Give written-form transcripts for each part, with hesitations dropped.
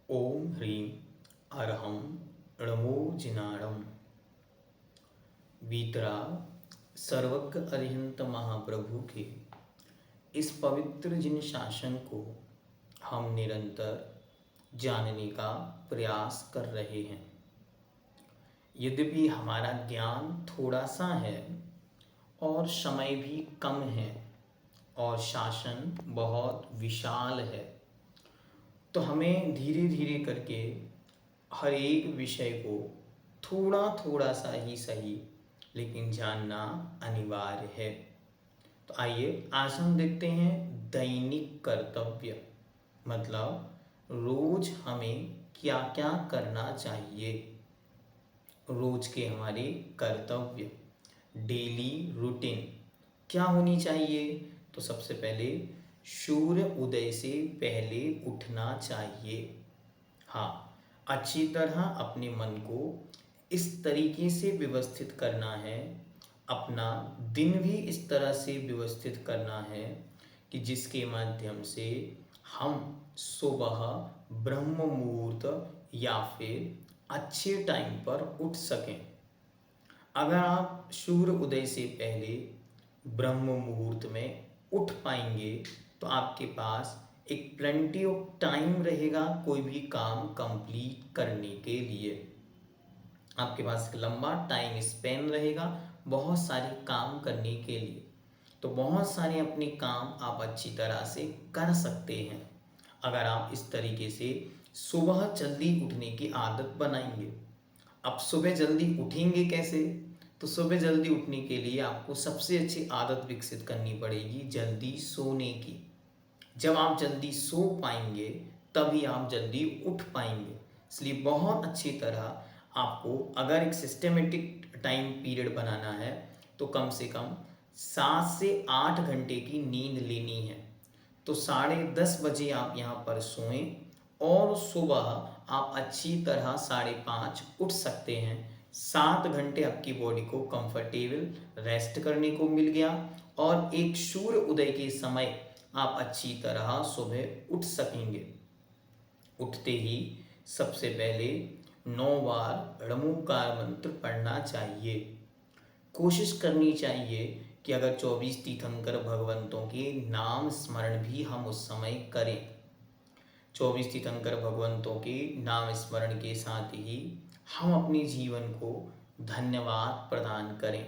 ओम ह्रीं अरहं णमो जिनाणम वीतराग सर्वज्ञ अरिहंत महाप्रभु के इस पवित्र जिन शासन को हम निरंतर जानने का प्रयास कर रहे हैं। यद्यपि हमारा ज्ञान थोड़ा सा है और समय भी कम है और शासन बहुत विशाल है, तो हमें धीरे धीरे करके हर एक विषय को थोड़ा थोड़ा सा ही सही लेकिन जानना अनिवार्य है। तो आइए आज हम देखते हैं दैनिक कर्तव्य, मतलब रोज हमें क्या क्या करना चाहिए। रोज के हमारे कर्तव्य, डेली रूटीन क्या होनी चाहिए। तो सबसे पहले सूर्य उदय से पहले उठना चाहिए। हाँ, अच्छी तरह अपने मन को इस तरीके से व्यवस्थित करना है, अपना दिन भी इस तरह से व्यवस्थित करना है कि जिसके माध्यम से हम सुबह ब्रह्म मुहूर्त या फिर अच्छे टाइम पर उठ सकें। अगर आप सूर्य उदय से पहले ब्रह्म मुहूर्त में उठ पाएंगे तो आपके पास एक प्लेंटी ऑफ टाइम रहेगा कोई भी काम कंप्लीट करने के लिए। आपके पास एक लंबा टाइम स्पेन रहेगा बहुत सारे काम करने के लिए। तो बहुत सारे अपने काम आप अच्छी तरह से कर सकते हैं अगर आप इस तरीके से सुबह जल्दी उठने की आदत बनाएंगे। अब सुबह जल्दी उठेंगे कैसे? तो सुबह जल्दी उठने के लिए आपको सबसे अच्छी आदत विकसित करनी पड़ेगी जल्दी सोने की। जब आप जल्दी सो पाएंगे तभी आप जल्दी उठ पाएंगे। इसलिए बहुत अच्छी तरह आपको अगर एक सिस्टमेटिक टाइम पीरियड बनाना है तो कम से कम 7 से 8 घंटे की नींद लेनी है। तो 10:30 बजे आप यहाँ पर सोएं और सुबह आप अच्छी तरह 5:30 उठ सकते हैं। 7 घंटे आपकी बॉडी को कंफर्टेबल रेस्ट करने को मिल गया और एक सूर्य उदय के समय आप अच्छी तरह सुबह उठ सकेंगे। उठते ही सबसे पहले 9 बार णमोकार मंत्र पढ़ना चाहिए। कोशिश करनी चाहिए कि अगर 24 तीर्थंकर भगवंतों के नाम स्मरण भी हम उस समय करें। 24 तीर्थंकर भगवंतों के नाम स्मरण के साथ ही हम अपने जीवन को धन्यवाद प्रदान करें।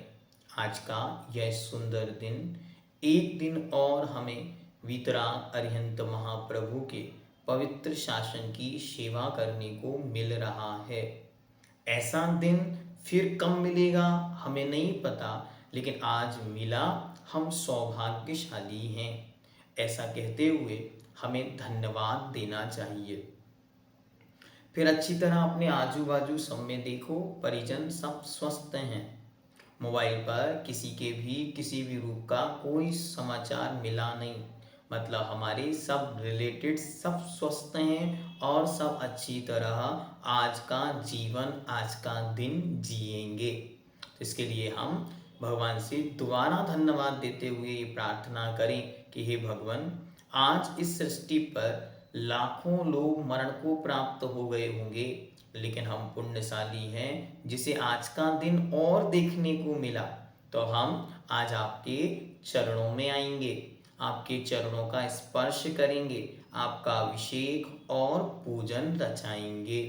आज का यह सुंदर दिन, एक दिन और हमें वीतराग अरिहंत महाप्रभु के पवित्र शासन की सेवा करने को मिल रहा है। ऐसा दिन फिर कब मिलेगा हमें नहीं पता, लेकिन आज मिला, हम सौभाग्यशाली हैं। ऐसा कहते हुए हमें धन्यवाद देना चाहिए। फिर अच्छी तरह अपने आजू बाजू सब में देखो, परिजन सब स्वस्थ हैं। मोबाइल पर किसी के भी किसी भी रूप का कोई समाचार मिला नहीं, मतलब हमारे सब रिलेटेड सब स्वस्थ हैं और सब अच्छी तरह आज का जीवन, आज का दिन जिएंगे। तो इसके लिए हम भगवान से दोबारा धन्यवाद देते हुए ये प्रार्थना करें कि हे भगवान, आज इस सृष्टि पर लाखों लोग मरण को प्राप्त हो गए होंगे, लेकिन हम पुण्यशाली हैं जिसे आज का दिन और देखने को मिला। तो हम आज आपके चरणों में आएंगे, आपके चरणों का स्पर्श करेंगे, आपका अभिषेक और पूजन रचाएंगे।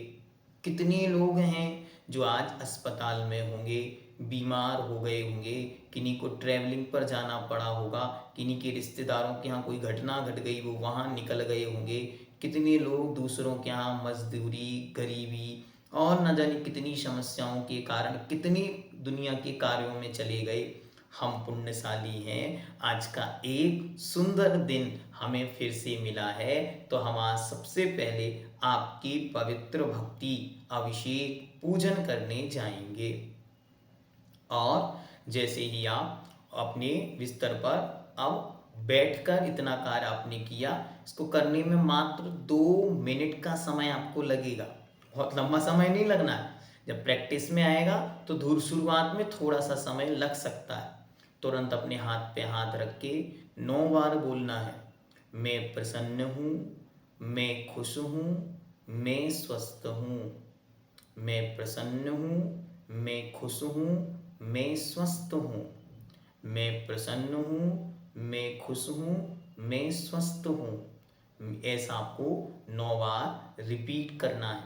कितने लोग हैं जो आज अस्पताल में होंगे, बीमार हो गए होंगे, किन्हीं को ट्रैवलिंग पर जाना पड़ा होगा, किन्हीं के रिश्तेदारों के यहाँ कोई घटना घट गई वो वहाँ निकल गए होंगे। कितने लोग दूसरों के यहाँ मजदूरी, गरीबी और न जाने कितनी समस्याओं के कारण कितनी दुनिया के कार्यों में चले गए। हम पुण्यशाली हैं, आज का एक सुंदर दिन हमें फिर से मिला है। तो हम आज सबसे पहले आपकी पवित्र भक्ति, अभिषेक, पूजन करने जाएंगे। और जैसे ही आप अपने बिस्तर पर अब बैठकर इतना कार्य आपने किया, इसको करने में मात्र 2 मिनट का समय आपको लगेगा, बहुत लंबा समय नहीं लगना है। जब प्रैक्टिस में आएगा तो धूर शुरुआत में थोड़ा सा समय लग सकता है। तुरंत अपने हाथ पे हाथ रख के 9 बार बोलना है, मैं प्रसन्न हूँ, मैं खुश हूँ, मैं स्वस्थ हूँ, मैं प्रसन्न हूँ, मैं खुश हूँ, मैं स्वस्थ हूँ, मैं प्रसन्न हूँ, मैं खुश हूँ, मैं स्वस्थ हूँ। ऐसा आपको 9 बार रिपीट करना है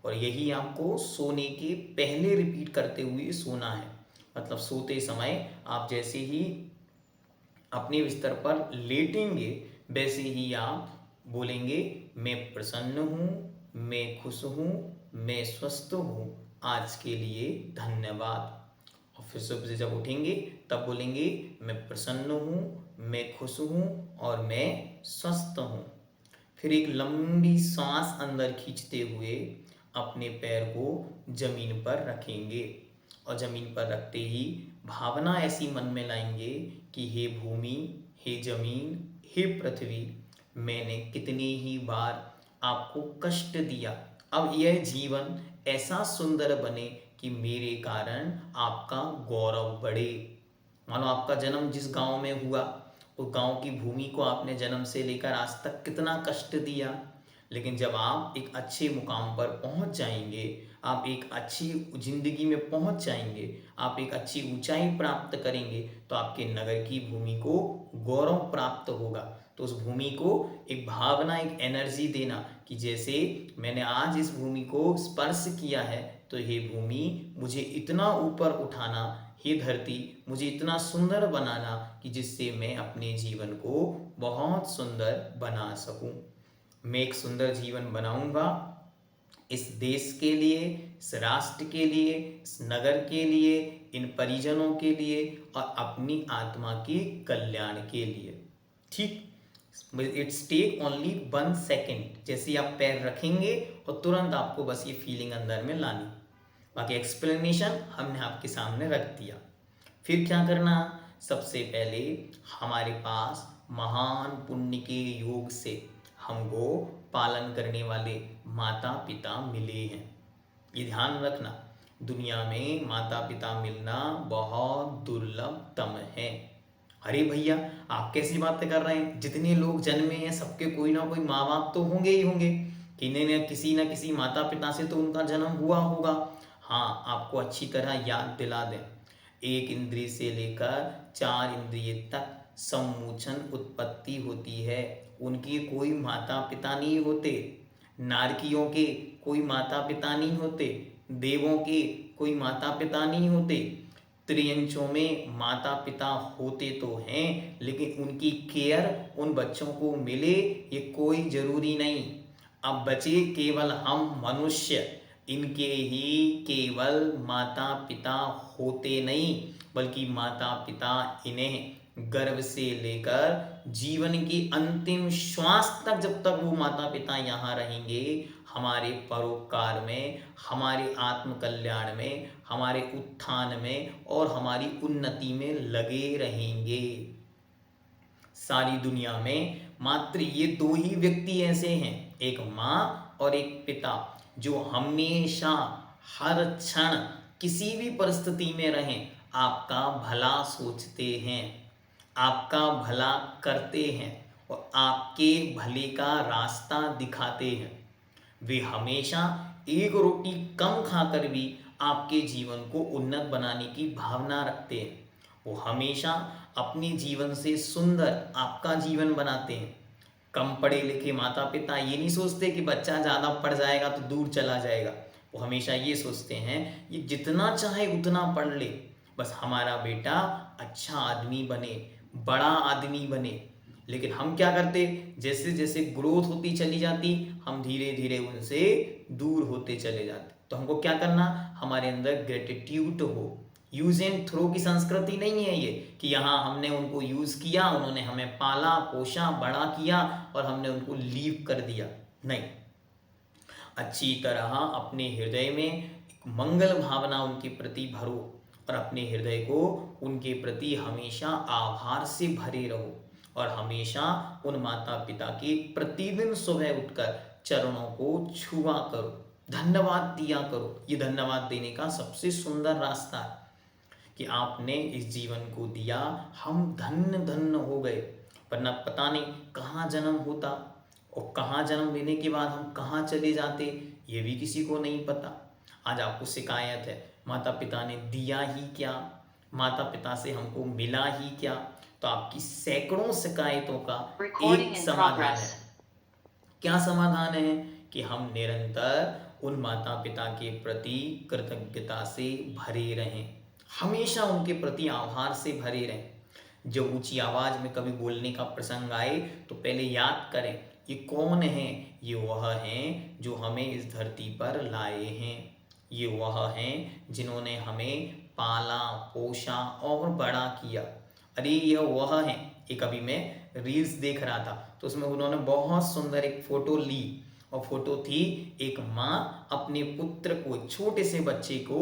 और यही आपको सोने के पहले रिपीट करते हुए सोना है। मतलब सोते समय आप जैसे ही अपने बिस्तर पर लेटेंगे वैसे ही आप बोलेंगे, मैं प्रसन्न हूँ, मैं खुश हूँ, मैं स्वस्थ हूँ, आज के लिए धन्यवाद। और फिर सुबह से जब उठेंगे तब बोलेंगे, मैं प्रसन्न हूँ, मैं खुश हूँ और मैं स्वस्थ हूँ। फिर एक लंबी सांस अंदर खींचते हुए अपने पैर को जमीन पर रखेंगे और जमीन पर रखते ही भावना ऐसी मन में लाएंगे कि हे भूमि, हे जमीन, हे पृथ्वी, मैंने कितनी ही बार आपको कष्ट दिया, अब यह जीवन ऐसा सुंदर बने कि मेरे कारण आपका गौरव बढ़े। मानो आपका जन्म जिस गांव में हुआ, उस गांव की भूमि को आपने जन्म से लेकर आज तक कितना कष्ट दिया, लेकिन जब आप एक अच्छे मुकाम पर पहुंच जाएंगे, आप एक अच्छी जिंदगी में पहुंच जाएंगे, आप एक अच्छी ऊंचाई प्राप्त करेंगे, तो आपके नगर की भूमि को गौरव प्राप्त होगा। तो उस भूमि को एक भावना, एक एनर्जी देना कि जैसे मैंने आज इस भूमि को स्पर्श किया है, तो ये भूमि मुझे इतना ऊपर उठाना, हे धरती मुझे इतना सुंदर बनाना कि जिससे मैं अपने जीवन को बहुत सुंदर बना सकूं। मैं एक सुंदर जीवन बनाऊंगा इस देश के लिए, इस राष्ट्र के लिए, इस नगर के लिए, इन परिजनों के लिए और अपनी आत्मा के कल्याण के लिए। ठीक, इट्स टेक ओनली 1 सेकेंड। जैसे आप पैर रखेंगे और तुरंत आपको बस ये फीलिंग अंदर में लानी। बाकी एक्सप्लेनेशन हमने आपके सामने रख दिया। फिर क्या करना, सबसे पहले हमारे पास महान पुण्य के योग से हमको पालन करने वाले माता पिता मिले हैं। ये ध्यान रखना, दुनिया में माता पिता मिलना बहुत दुर्लभतम है। अरे भैया आप कैसी बातें कर रहे हैं, जितने लोग जन्मे हैं सबके कोई ना कोई माँ बाप तो होंगे ही होंगे, किसी न किसी माता पिता से तो उनका जन्म हुआ होगा। हाँ, आपको अच्छी तरह याद दिला दें, 1 इंद्रिय से लेकर 4 इंद्रिय तक सम्मोचन उत्पत्ति होती है, उनके कोई माता पिता नहीं होते। नारकियों के कोई माता पिता नहीं होते, देवों के कोई माता पिता नहीं होते। त्रियंचों में माता पिता होते तो हैं, लेकिन उनकी केयर उन बच्चों को मिले ये कोई जरूरी नहीं। अब बचे केवल हम मनुष्य, इनके ही केवल माता पिता होते नहीं, बल्कि माता पिता इन्हें गर्भ से लेकर जीवन की अंतिम श्वास तक, जब तक वो माता पिता यहाँ रहेंगे, हमारे परोपकार में, हमारे आत्म कल्याण में, हमारे उत्थान में और हमारी उन्नति में लगे रहेंगे। सारी दुनिया में मात्र ये 2 ही व्यक्ति ऐसे हैं, एक माँ और एक पिता, जो हमेशा हर क्षण किसी भी परिस्थिति में रहें आपका भला सोचते हैं, आपका भला करते हैं और आपके भले का रास्ता दिखाते हैं। वे हमेशा एक रोटी कम खाकर भी आपके जीवन को उन्नत बनाने की भावना रखते हैं। वो हमेशा अपने जीवन से सुंदर आपका जीवन बनाते हैं। कम पढ़े लिखे माता पिता ये नहीं सोचते कि बच्चा ज़्यादा पढ़ जाएगा तो दूर चला जाएगा, वो हमेशा ये सोचते हैं ये जितना चाहे उतना पढ़ ले, बस हमारा बेटा अच्छा आदमी बने, बड़ा आदमी बने। लेकिन हम क्या करते, जैसे जैसे ग्रोथ होती चली जाती, हम धीरे धीरे उनसे दूर होते चले जाते। तो हमको क्या करना, हमारे अंदर ग्रेटिट्यूड हो। यूज एंड थ्रो की संस्कृति नहीं है ये कि यहाँ हमने उनको यूज किया, उन्होंने हमें पाला पोषा बड़ा किया और हमने उनको लीव कर दिया। नहीं, अच्छी तरह अपने हृदय में मंगल भावना उनके प्रति भरो और अपने हृदय को उनके प्रति हमेशा आभार से भरे रहो और हमेशा उन माता पिता के प्रतिदिन सुबह उठकर चरणों को छुआ करो, धन्यवाद दिया करो। ये धन्यवाद देने का सबसे सुंदर रास्ता है कि आपने इस जीवन को दिया, हम धन्य धन्य हो गए, वरना पता नहीं कहाँ जन्म होता और कहाँ जन्म लेने के बाद हम कहाँ चले जाते ये भी किसी को नहीं पता। आज आपको शिकायत है, माता पिता ने दिया ही क्या, माता पिता से हमको मिला ही क्या, तो आपकी सैकड़ों शिकायतों का एक समाधान है। क्या समाधान है कि हम निरंतर उन माता पिता के प्रति कृतज्ञता से भरे रहें, हमेशा उनके प्रति आभार से भरे रहें। जब ऊंची आवाज में कभी बोलने का प्रसंग आए तो पहले याद करें ये कौन है, ये वह हैं जो हमें इस धरती पर लाए हैं, ये वह हैं जिन्होंने हमें पाला पोषा और बड़ा किया। अरे यह वह हैं। एक अभी मैं रील्स देख रहा था तो उसमें उन्होंने बहुत सुंदर एक फोटो ली और फोटो थी एक माँ अपने पुत्र को, छोटे से बच्चे को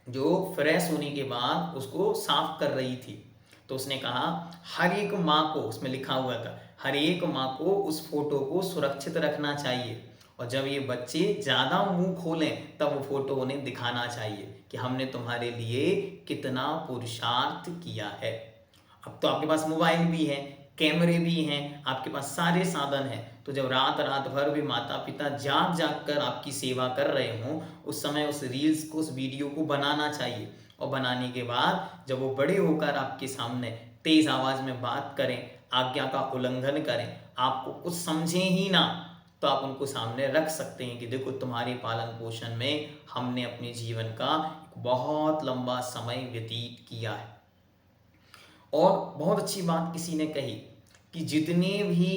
जो फ्रेश होने के बाद उसको साफ कर रही थी। तो उसने कहा हर एक माँ को, उसमें लिखा हुआ था हर एक माँ को उस फोटो को सुरक्षित रखना चाहिए और जब ये बच्चे ज़्यादा मुंह खोलें तब वो फोटो उन्हें दिखाना चाहिए कि हमने तुम्हारे लिए कितना पुरुषार्थ किया है। अब तो आपके पास मोबाइल भी है, कैमरे भी हैं, आपके पास सारे साधन हैं, तो जब रात रात भर भी माता पिता जाग जाग कर आपकी सेवा कर रहे हों उस समय उस रील्स को, उस वीडियो को बनाना चाहिए और बनाने के बाद जब वो बड़े होकर आपके सामने तेज आवाज में बात करें, आज्ञा का उल्लंघन करें, आपको कुछ समझें ही ना, तो आप उनको सामने रख सकते हैं कि देखो तुम्हारे पालन पोषण में हमने अपने जीवन का बहुत लंबा समय व्यतीत किया है। और बहुत अच्छी बात किसी ने कही कि जितने भी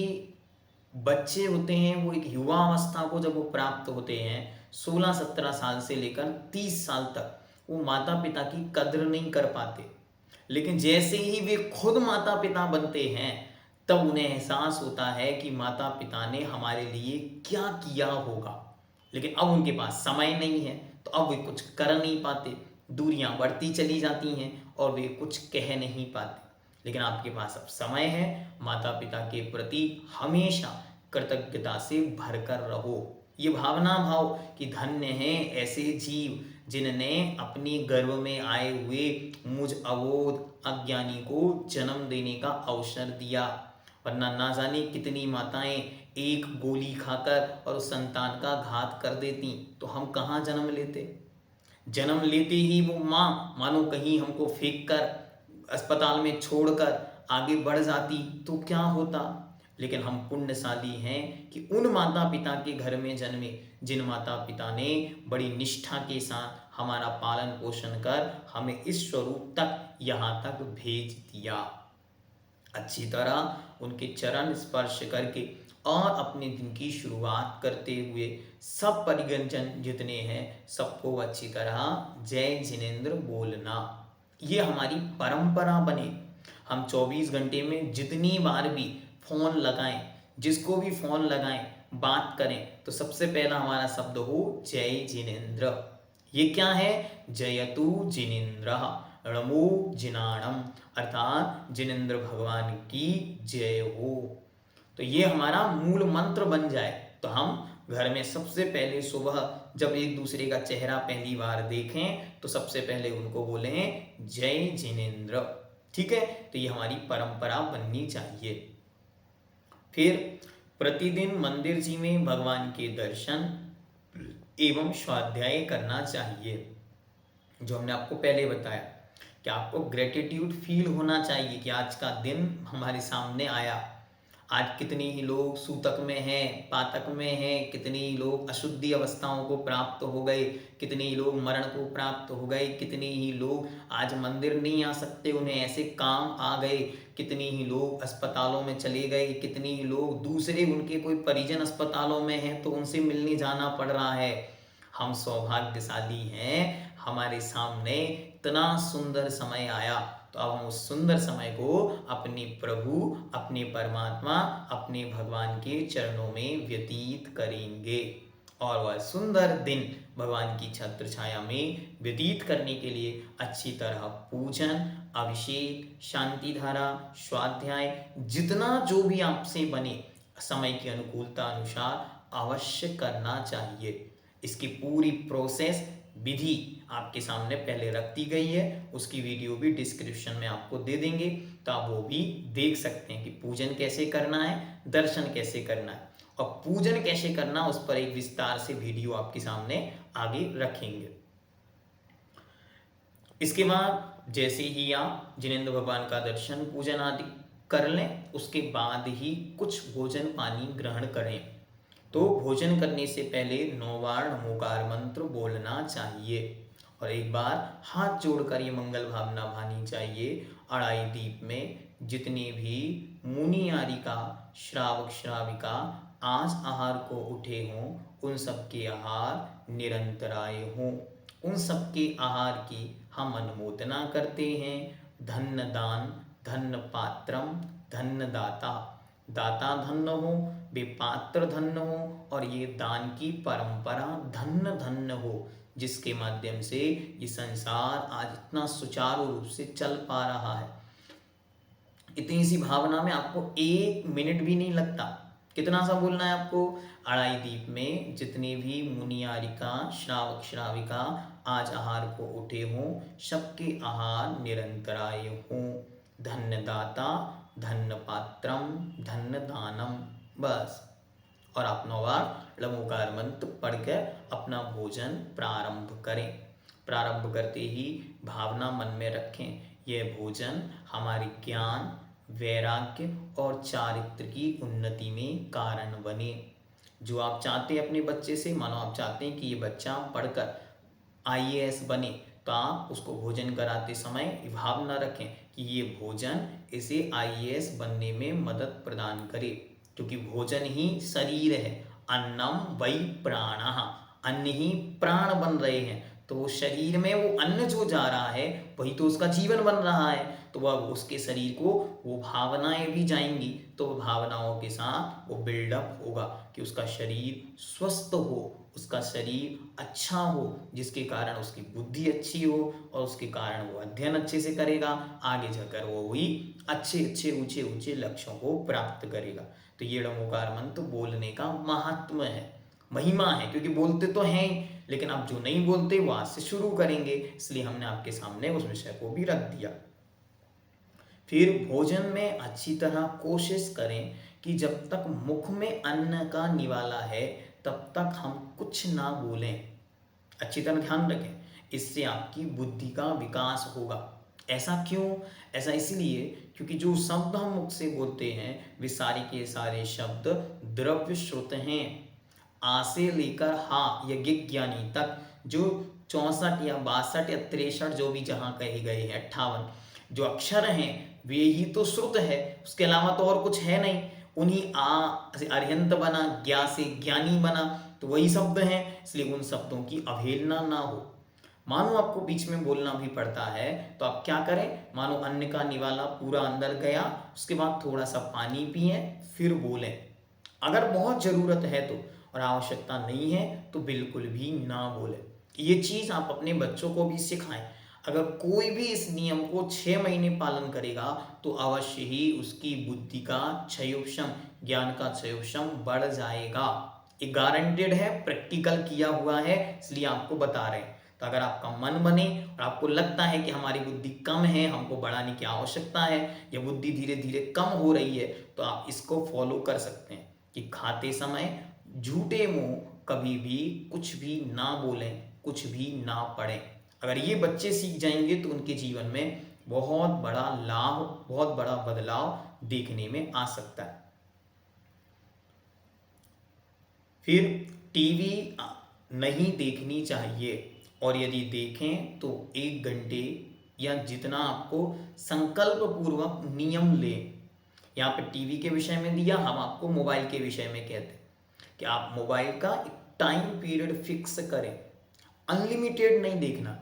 बच्चे होते हैं वो एक युवा अवस्था को जब वो प्राप्त होते हैं 16-17 साल से लेकर 30 साल तक वो माता पिता की कद्र नहीं कर पाते, लेकिन जैसे ही वे खुद माता पिता बनते हैं तब उन्हें एहसास होता है कि माता पिता ने हमारे लिए क्या किया होगा। लेकिन अब उनके पास समय नहीं है तो अब वे कुछ कर नहीं पाते, दूरियां बढ़ती चली जाती हैं और वे कुछ कह नहीं पाते। लेकिन आपके पास अब समय है, माता पिता के प्रति हमेशा कृतज्ञता से भरकर रहो। ये भावना भाव कि धन्य हैं ऐसे जीव जिनने अपने गर्भ में आए हुए मुझ अबोध अज्ञानी को जन्म देने का अवसर दिया, वरना ना जाने कितनी माताएं एक गोली खाकर और उस संतान का घात कर देती तो हम कहाँ जन्म लेते। जन्म लेते ही वो माँ मानो कहीं हमको फेंक कर अस्पताल में छोड़कर आगे बढ़ जाती तो क्या होता। लेकिन हम पुण्यशाली हैं कि उन माता पिता के घर में जन्मे जिन माता पिता ने बड़ी निष्ठा के साथ हमारा पालन पोषण कर हमें इस स्वरूप तक यहाँ तक भेज दिया। अच्छी तरह उनके चरण स्पर्श करके और अपने दिन की शुरुआत करते हुए सब परिजन जितने हैं सबको अच्छी तरह जय जिनेंद्र बोलना, ये हमारी परंपरा बने। हम 24 घंटे में जितनी बार भी फोन लगाएं, जिसको भी फोन लगाएं, बात करें तो सबसे पहला हमारा शब्द हो जय जिनेंद्र। ये क्या है? जयतु जिनेंद्रः णमो जिनाणम, अर्थात जिनेंद्र भगवान की जय हो। तो ये हमारा मूल मंत्र बन जाए तो हम घर में सबसे पहले सुबह जब एक दूसरे का चेहरा पहली बार देखें तो सबसे पहले उनको बोलें जय जिनेंद्र। ठीक है, तो ये हमारी परंपरा बननी चाहिए। फिर प्रतिदिन मंदिर जी में भगवान के दर्शन एवं स्वाध्याय करना चाहिए। जो हमने आपको पहले बताया कि आपको ग्रेटिट्यूड फील होना चाहिए कि आज का दिन हमारे सामने आया। आज कितने ही लोग सूतक में हैं, पातक में हैं, कितने ही लोग अशुद्धि अवस्थाओं को प्राप्त हो गए, कितने ही लोग मरण को प्राप्त हो गए, कितने ही लोग आज मंदिर नहीं आ सकते, उन्हें ऐसे काम आ गए, कितने ही लोग अस्पतालों में चले गए, कितने ही लोग दूसरे उनके कोई परिजन अस्पतालों में हैं तो उनसे मिलने जाना पड़ रहा है। हम सौभाग्यशाली हैं, हमारे सामने इतना सुंदर समय आया तो अब हम उस सुंदर समय को अपने प्रभु, अपने परमात्मा, अपने भगवान के चरणों में व्यतीत करेंगे और वह सुंदर दिन भगवान की छत्र छाया में व्यतीत करने के लिए अच्छी तरह पूजन, अभिषेक, शांति धारा, स्वाध्याय, जितना जो भी आपसे बने समय की अनुकूलता अनुसार अवश्य करना चाहिए। इसकी पूरी प्रोसेस विधि आपके सामने पहले रख दी गई है, उसकी वीडियो भी डिस्क्रिप्शन में आपको दे देंगे, तो आप वो भी देख सकते हैं कि पूजन कैसे करना है, दर्शन कैसे करना है और पूजन कैसे करना, उस पर एक विस्तार से वीडियो आपके सामने आगे रखेंगे। इसके बाद जैसे ही आप जिनेंद्र भगवान का दर्शन पूजन आदि कर लें, उसके बाद ही कुछ भोजन पानी ग्रहण करें। तो भोजन करने से पहले 9 बार नमोकार मंत्र बोलना चाहिए और एक बार हाथ जोड़कर ये मंगल भावना भानी चाहिए, अढ़ाई दीप में जितने भी मुनि आरिका श्रावक श्राविका आज आहार को उठे हों, उन सबके आहार निरंतराय हों, उन सबके आहार की हम अनुमोदना करते हैं। धन्य दान, धन्य पात्रम, धन्य दाता, दाता धन्य हो, वे पात्र धन्य हो और ये दान की परंपरा धन्य धन्य हो, जिसके माध्यम से ये संसार आज इतना सुचारू रूप से चल पा रहा है। इतनी सी भावना में आपको 1 मिनट भी नहीं लगता। कितना सा बोलना है आपको? अढ़ाई दीप में जितने भी मुनियारिका श्रावक श्राविका आज आहार को उठे हों, सबके आहार निरंतराय हों। धन्य दाता, धन्य पात्रम, धन्य दानम, बस। और आप 9 बार लमोकार मंत्र पढ़कर अपना भोजन प्रारंभ करें। प्रारंभ करते ही भावना मन में रखें, यह भोजन हमारे ज्ञान, वैराग्य और चारित्र की उन्नति में कारण बने। जो आप चाहते हैं अपने बच्चे से, मानो आप चाहते हैं कि ये बच्चा पढ़कर IAS बने, तो आप उसको भोजन कराते समय भावना रखें कि ये भोजन इसे IAS बनने में मदद प्रदान करे, क्योंकि भोजन ही शरीर है। अन्नम वै प्राणः, अन्न ही प्राण बन रहे हैं, तो वो शरीर में वो अन्न जो जा रहा है वही तो उसका जीवन बन रहा है। तो वह उसके शरीर को वो भावनाएं भी जाएंगी, तो वो भावनाओं के साथ वो बिल्डअप होगा कि उसका शरीर स्वस्थ हो, उसका शरीर अच्छा हो, जिसके कारण उसकी बुद्धि अच्छी हो और उसके कारण वो अध्ययन अच्छे से करेगा, आगे जाकर वो वही अच्छे अच्छे ऊंचे ऊंचे लक्ष्यों को प्राप्त करेगा। तो ये नमोकार मंत्र बोलने का महात्म है, महिमा है, क्योंकि बोलते तो हैं लेकिन अब जो नहीं बोलते वो आज से शुरू करेंगे, इसलिए हमने आपके सामने उस विषय को भी रख दिया। फिर भोजन में अच्छी तरह कोशिश करें कि जब तक मुख में अन्न का निवाला है तब तक हम कुछ ना बोलें। अच्छी तरह ध्यान रखें, इससे आपकी बुद्धि का विकास होगा। ऐसा क्यों? ऐसा इसलिए क्योंकि जो शब्द हम मुख से बोलते हैं वे सारे के सारे शब्द द्रव्य श्रुत हैं। आ से लेकर हा यज्ञ ज्ञानी तक जो 64 या 62 या 63 जो भी जहाँ कहे गए हैं, 58 जो अक्षर हैं वे ही तो श्रुत है, उसके अलावा तो और कुछ है नहीं। उन्हीं आ से अरिहंत बना, ज्ञा से ज्ञानी बना, तो वही शब्द हैं, इसलिए उन शब्दों की अवहेलना ना हो। मानो आपको बीच में बोलना भी पड़ता है तो आप क्या करें, मानो अन्न का निवाला पूरा अंदर गया, उसके बाद थोड़ा सा पानी पिए फिर बोलें। अगर बहुत ज़रूरत है तो, और आवश्यकता नहीं है तो बिल्कुल भी ना बोलें। ये चीज़ आप अपने बच्चों को भी सिखाएं। अगर कोई भी इस नियम को 6 महीने पालन करेगा तो अवश्य ही उसकी बुद्धि का क्षयोक्षम, ज्ञान का क्षयोक्षम बढ़ जाएगा। ये गारंटेड है, प्रैक्टिकल किया हुआ है, इसलिए आपको बता रहे हैं। तो अगर आपका मन बने और आपको लगता है कि हमारी बुद्धि कम है, हमको बढ़ाने की आवश्यकता है, या बुद्धि धीरे धीरे कम हो रही है, तो आप इसको फॉलो कर सकते हैं कि खाते समय झूठे मुंह कभी भी कुछ भी ना बोलें, कुछ भी ना पढ़ें। अगर ये बच्चे सीख जाएंगे तो उनके जीवन में बहुत बड़ा लाभ, बहुत बड़ा बदलाव देखने में आ सकता है। फिर टीवी नहीं देखनी चाहिए, और यदि देखें तो 1 घंटे या जितना आपको संकल्प पूर्वक नियम लें। यहाँ पे टीवी के विषय में दिया, हम आपको मोबाइल के विषय में कहते हैं कि आप मोबाइल का एक टाइम पीरियड फिक्स करें। अनलिमिटेड नहीं देखना।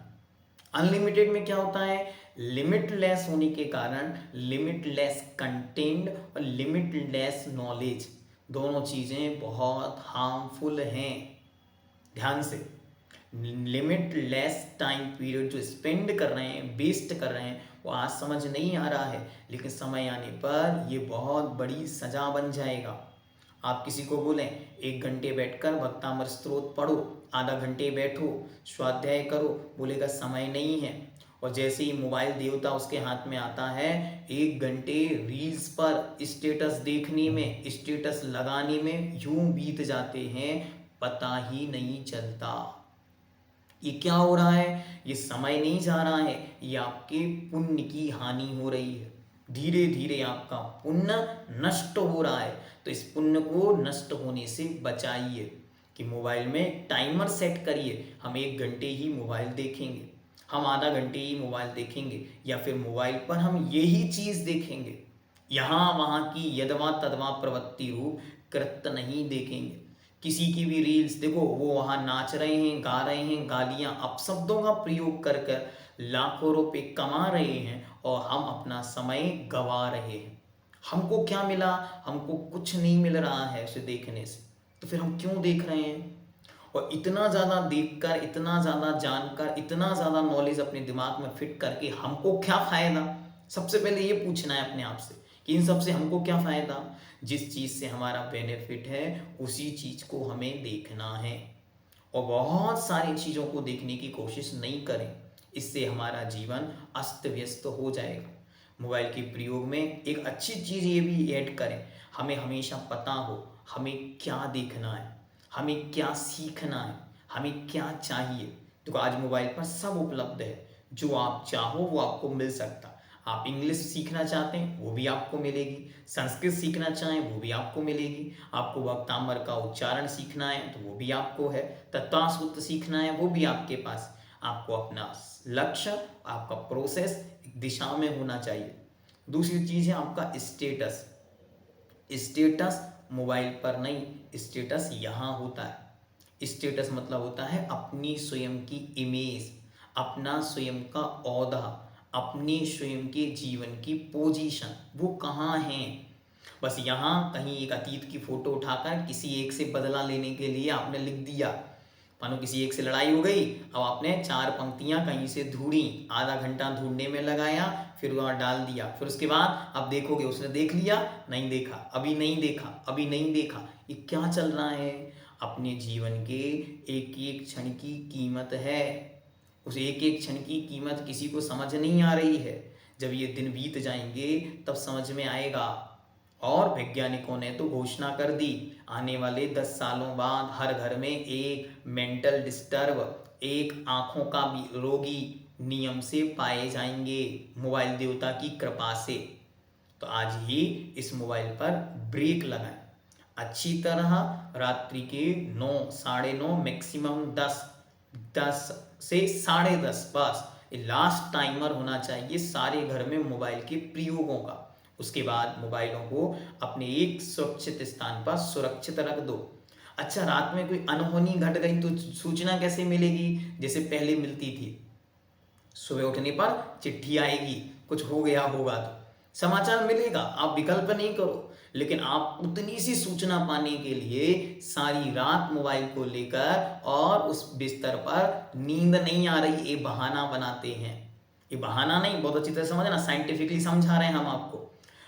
अनलिमिटेड में क्या होता है, लिमिटलेस होने के कारण लिमिटलेस कंटेंट और लिमिटलेस नॉलेज, दोनों चीज़ें बहुत हार्मफुल हैं। ध्यान से, लिमिटलेस टाइम पीरियड जो स्पेंड कर रहे हैं, वेस्ट कर रहे हैं, वो आज समझ नहीं आ रहा है, लेकिन समय आने पर ये बहुत बड़ी सजा बन जाएगा। आप किसी को बोलें 1 घंटे बैठकर भक्तामृत स्तोत्र पढ़ो, आधा घंटे बैठो, स्वाध्याय करो, बोलेगा समय नहीं है। और जैसे ही मोबाइल देवता उसके हाथ में आता है, 1 घंटे रील्स पर स्टेटस देखने में, स्टेटस लगाने में यूं बीत जाते हैं, पता ही नहीं चलता। ये क्या हो रहा है? ये समय नहीं जा रहा है, ये आपके पुण्य की हानि हो रही है। धीरे धीरे आपका पुण्य नष्ट हो रहा है। तो इस पुण्य को नष्ट होने से बचाइए कि मोबाइल में टाइमर सेट करिए, हम 1 घंटे ही मोबाइल देखेंगे, हम आधा घंटे ही मोबाइल देखेंगे, या फिर मोबाइल पर हम यही चीज़ देखेंगे, यहाँ वहाँ की यदवा तदवा प्रवृत्ति रूप कृत्य नहीं देखेंगे। किसी की भी रील्स देखो, वो वहाँ नाच रहे हैं, गा रहे हैं, गालियाँ अपशब्दों का प्रयोग कर कर लाखों रुपए कमा रहे हैं और हम अपना समय गंवा रहे हैं। हमको क्या मिला? हमको कुछ नहीं मिल रहा है उसे देखने से, तो फिर हम क्यों देख रहे हैं? और इतना ज़्यादा देखकर, इतना ज़्यादा जानकर, इतना ज़्यादा नॉलेज अपने दिमाग में फिट करके हमको क्या फ़ायदा? सबसे पहले ये पूछना है अपने आप से कि इन सब से हमको क्या फ़ायदा? जिस चीज़ से हमारा बेनिफिट है उसी चीज़ को हमें देखना है, और बहुत सारी चीज़ों को देखने की कोशिश नहीं करें, इससे हमारा जीवन अस्त व्यस्त हो जाएगा। मोबाइल के प्रयोग में एक अच्छी चीज़ ये भी ऐड करें, हमें हमेशा पता हो हमें क्या देखना है, हमें क्या सीखना है, हमें क्या चाहिए। तो आज मोबाइल पर सब उपलब्ध है, जो आप चाहो वो आपको मिल सकता। आप इंग्लिश सीखना चाहते हैं वो भी आपको मिलेगी, संस्कृत सीखना चाहें वो भी आपको मिलेगी, आपको वक्तांबर का उच्चारण सीखना है तो वो भी आपको है, तत्वासूत्र सीखना है वो भी आपके पास। आपको अपना लक्ष्य, आपका प्रोसेस एक दिशा में होना चाहिए। दूसरी चीज़ है आपका स्टेटस। स्टेटस मोबाइल पर नहीं, स्टेटस यहाँ होता है। स्टेटस मतलब होता है अपनी स्वयं की इमेज, अपना स्वयं का औहदा, अपने स्वयं के जीवन की पोजीशन, वो कहाँ है। बस यहाँ कहीं एक अतीत की फोटो उठाकर किसी एक से बदला लेने के लिए आपने लिख दिया, मानो किसी एक से लड़ाई हो गई, अब आपने 4 पंक्तियां कहीं से ढूंढी, आधा घंटा ढूंढने में लगाया, फिर वहाँ डाल दिया, फिर उसके बाद अब देखोगे उसने देख लिया, नहीं देखा, अभी नहीं देखा, अभी नहीं देखा। ये क्या चल रहा है? अपने जीवन के एक एक क्षण की कीमत है, उस एक एक क्षण की कीमत किसी को समझ नहीं आ रही है। जब ये दिन बीत जाएंगे तब समझ में आएगा। और वैज्ञानिकों ने तो घोषणा कर दी, आने वाले 10 सालों बाद हर घर में एक मेंटल डिस्टर्ब, एक आंखों का भी रोगी नियम से पाए जाएंगे, मोबाइल देवता की कृपा से। तो आज ही इस मोबाइल पर ब्रेक लगाएं, अच्छी तरह रात्रि के 9, 9:30, मैक्सिमम 10, 10 से 10:30, बस लास्ट टाइमर होना चाहिए सारे घर में मोबाइल के प्रयोगों का। उसके बाद मोबाइलों को अपने एक सुरक्षित स्थान पर सुरक्षित रख दो। अच्छा, रात में कोई अनहोनी घट गई तो सूचना कैसे मिलेगी? जैसे पहले मिलती थी, सुबह उठने पर चिट्ठी आएगी, कुछ हो गया होगा तो समाचार मिलेगा, आप विकल्प नहीं करो। लेकिन आप उतनी सी सूचना पाने के लिए सारी रात मोबाइल को लेकर और उस बिस्तर पर नींद नहीं आ रही, ये बहाना बनाते हैं। ये बहाना नहीं, बहुत अच्छी तरह समझना, साइंटिफिकली समझा रहे हैं हम आपको।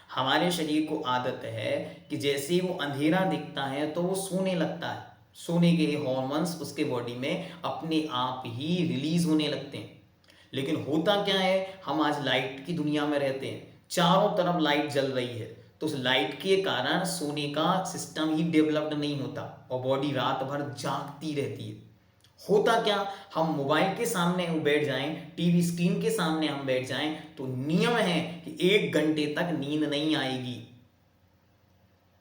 हमारे शरीर को आदत है कि जैसे ही वो अंधेरा दिखता है तो वो सोने लगता है, सोने के हॉर्मोन्स उसके बॉडी में अपने आप ही रिलीज होने लगते हैं। लेकिन होता क्या है, हम आज लाइट की दुनिया में रहते हैं, चारों तरफ लाइट जल रही है, तो उस लाइट के कारण सोने का सिस्टम ही डेवलप्ड नहीं होता और बॉडी रात भर जागती रहती है। होता क्या, हम मोबाइल के सामने बैठ जाएं, टीवी स्क्रीन के सामने हम बैठ जाएं तो नियम है कि 1 घंटे तक नींद नहीं आएगी।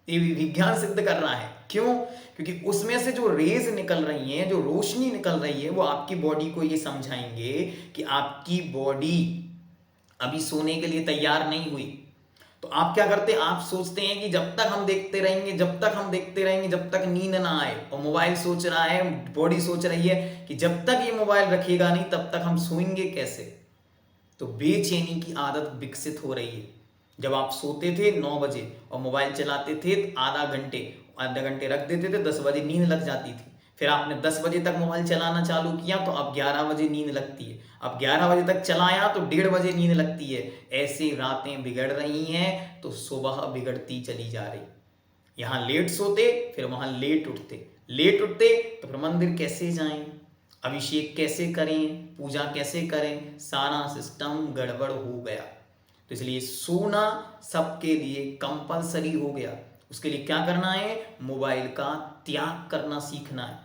ये विज्ञान सिद्ध कर रहा है। क्यों? क्योंकि उसमें से जो रेज निकल रही हैं, जो रोशनी निकल रही है, वो आपकी बॉडी को ये समझाएंगे कि आपकी बॉडी अभी सोने के लिए तैयार नहीं हुई। तो आप क्या करते हैं, आप सोचते हैं कि जब तक हम देखते रहेंगे, जब तक हम देखते रहेंगे, जब तक नींद ना आए। और मोबाइल सोच रहा है, बॉडी सोच रही है कि जब तक ये मोबाइल रखेगा नहीं तब तक हम सोएंगे कैसे। तो बेचैनी की आदत विकसित हो रही है। जब आप सोते थे 9 बजे और मोबाइल चलाते थे आधा घंटे रख देते थे, 10 बजे नींद लग जाती थी। फिर आपने 10 बजे तक मोबाइल चलाना चालू किया तो अब 11 बजे नींद लगती है। अब 11 बजे तक चलाया तो 1:30 बजे नींद लगती है। ऐसे रातें बिगड़ रही हैं तो सुबह बिगड़ती चली जा रही। यहाँ लेट सोते फिर वहां लेट उठते, लेट उठते तो फिर मंदिर कैसे जाएं, अभिषेक कैसे करें, पूजा कैसे करें, सारा सिस्टम गड़बड़ हो गया। तो इसलिए सोना सबके लिए कंपलसरी हो गया। उसके लिए क्या करना है, मोबाइल का त्याग करना सीखना है।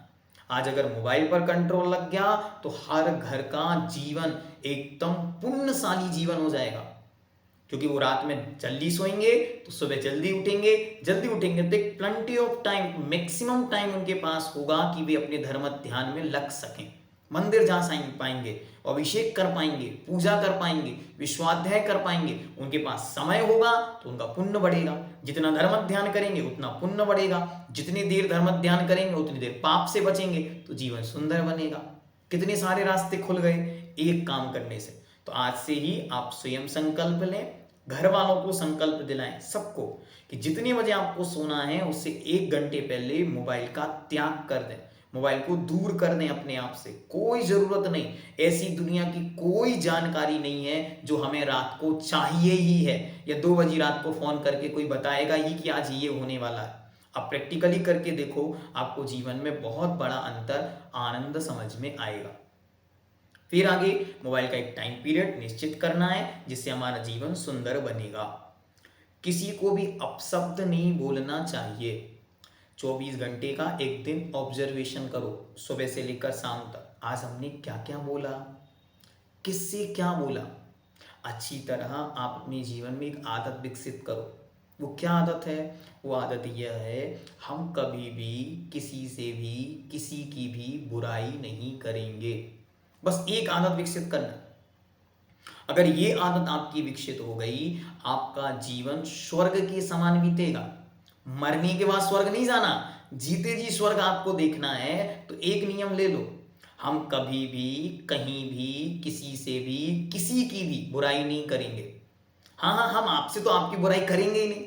आज अगर मोबाइल पर कंट्रोल लग गया तो हर घर का जीवन एकदम पुण्यशाली जीवन हो जाएगा, क्योंकि वो रात में जल्दी सोएंगे तो सुबह जल्दी उठेंगे, जल्दी उठेंगे तो एक plenty of time, maximum time उनके पास होगा कि वे अपने धर्म ध्यान में लग सकें, मंदिर जा पाएंगे, अभिषेक कर पाएंगे, पूजा कर पाएंगे, विश्वाध्याय कर पाएंगे, उनके पास समय होगा तो उनका पुण्य बढ़ेगा। जितना धर्म ध्यान करेंगे उतना पुण्य बढ़ेगा, जितनी देर धर्म ध्यान करेंगे उतनी देर पाप से बचेंगे, तो जीवन सुंदर बनेगा। कितने सारे रास्ते खुल गए एक काम करने से। तो आज से ही आप स्वयं संकल्प लें, घर वालों को संकल्प दिलाएं, सबको, कि जितने बजे आपको सोना है उससे 1 घंटे पहले मोबाइल का त्याग कर दें, मोबाइल को दूर कर दें अपने आप से। कोई जरूरत नहीं, ऐसी दुनिया की कोई जानकारी नहीं है जो हमें रात को चाहिए ही है, या 2 बजे रात को फोन करके कोई बताएगा ही कि आज ये होने वाला है। आप प्रैक्टिकली करके देखो, आपको जीवन में बहुत बड़ा अंतर, आनंद समझ में आएगा। फिर आगे मोबाइल का एक टाइम पीरियड निश्चित करना है जिससे हमारा जीवन सुंदर बनेगा। किसी को भी अपशब्द नहीं बोलना चाहिए। 24 घंटे का एक दिन ऑब्जर्वेशन करो, सुबह से लेकर शाम तक, आज हमने क्या क्या बोला, किससे क्या बोला। अच्छी तरह आप अपने जीवन में एक आदत विकसित करो। वो क्या आदत है, वो आदत यह है, हम कभी भी किसी से भी किसी की भी बुराई नहीं करेंगे। बस एक आदत विकसित करना। अगर ये आदत आपकी विकसित हो गई, आपका जीवन स्वर्ग के समान बीतेगा। मरने के बाद स्वर्ग नहीं जाना, जीते जी स्वर्ग आपको देखना है तो एक नियम ले लो, हम कभी भी कहीं भी किसी से भी किसी की भी बुराई नहीं करेंगे। हाँ, हम आपसे तो आपकी बुराई करेंगे ही नहीं,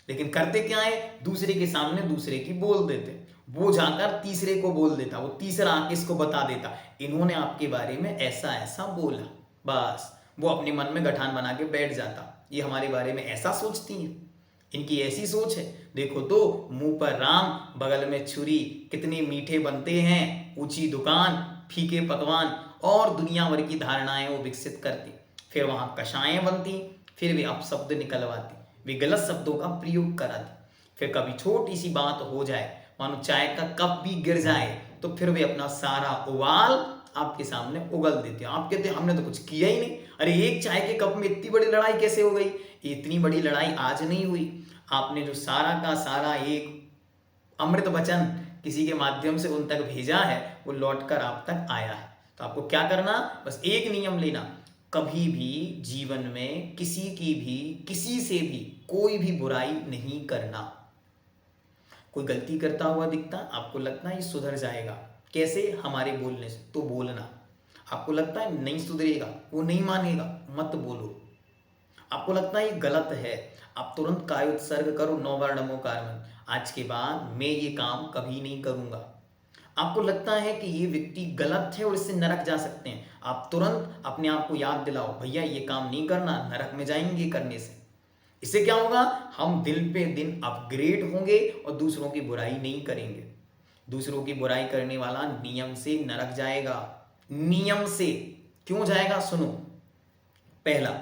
लेकिन करते क्या है, दूसरे के सामने दूसरे की बोल देते। वो जाकर तीसरे को बोल देता, वो तीसरा आके इसको बता देता, इन्होंने आपके बारे में ऐसा ऐसा बोला। बस वो अपने मन में गठान बना के बैठ जाता, ये हमारे बारे में ऐसा सोचती हैं, इनकी ऐसी सोच है। देखो तो मुंह पर राम, बगल में छुरी, कितने मीठे बनते हैं, ऊंची दुकान, फीके पकवान और दुनिया भर की धारणाएं वो विकसित करती। फिर वहां कषायें बनती, फिर वे अपशब्द निकलवाती, वे गलत शब्दों का प्रयोग कराती। फिर कभी छोटी सी बात हो जाए, मानो चाय का कप भी गिर जाए, तो फिर वे अपना सारा उबाल आपके सामने उगल देते हैं। आप कहते हैं हमने तो कुछ किया ही नहीं, अरे एक चाय के कप में इतनी बड़ी लड़ाई कैसे हो गई। इतनी बड़ी लड़ाई आज नहीं हुई, आपने जो सारा का सारा एक अमृत वचन किसी के माध्यम से उन तक भेजा है, वो लौटकर आप तक आया है। तो आपको क्या करना, बस एक नियम लेना, कभी भी जीवन में किसी की भी किसी से भी कोई भी बुराई नहीं करना। कोई गलती करता हुआ दिखता, आपको लगता है ये सुधर जाएगा, कैसे, हमारे बोलने से, तो बोलना। आपको लगता है नहीं सुधरेगा, वो नहीं मानेगा, मत बोलो। आपको लगता है ये गलत है, आप तुरंत काय उत्सर्ग करो, 9 बार नमो कार्बन, आज के बाद मैं ये काम कभी नहीं करूंगा। आपको लगता है कि ये व्यक्ति गलत है और इससे नरक जा सकते हैं, आप तुरंत अपने आप को याद दिलाओ, भैया ये काम नहीं करना, नरक में जाएंगे करने से। इससे क्या होगा, हम दिन पे दिन अपग्रेड होंगे और दूसरों की बुराई नहीं करेंगे। दूसरों की बुराई करने वाला नियम से नरक जाएगा। नियम से क्यों जाएगा, सुनो। पहला,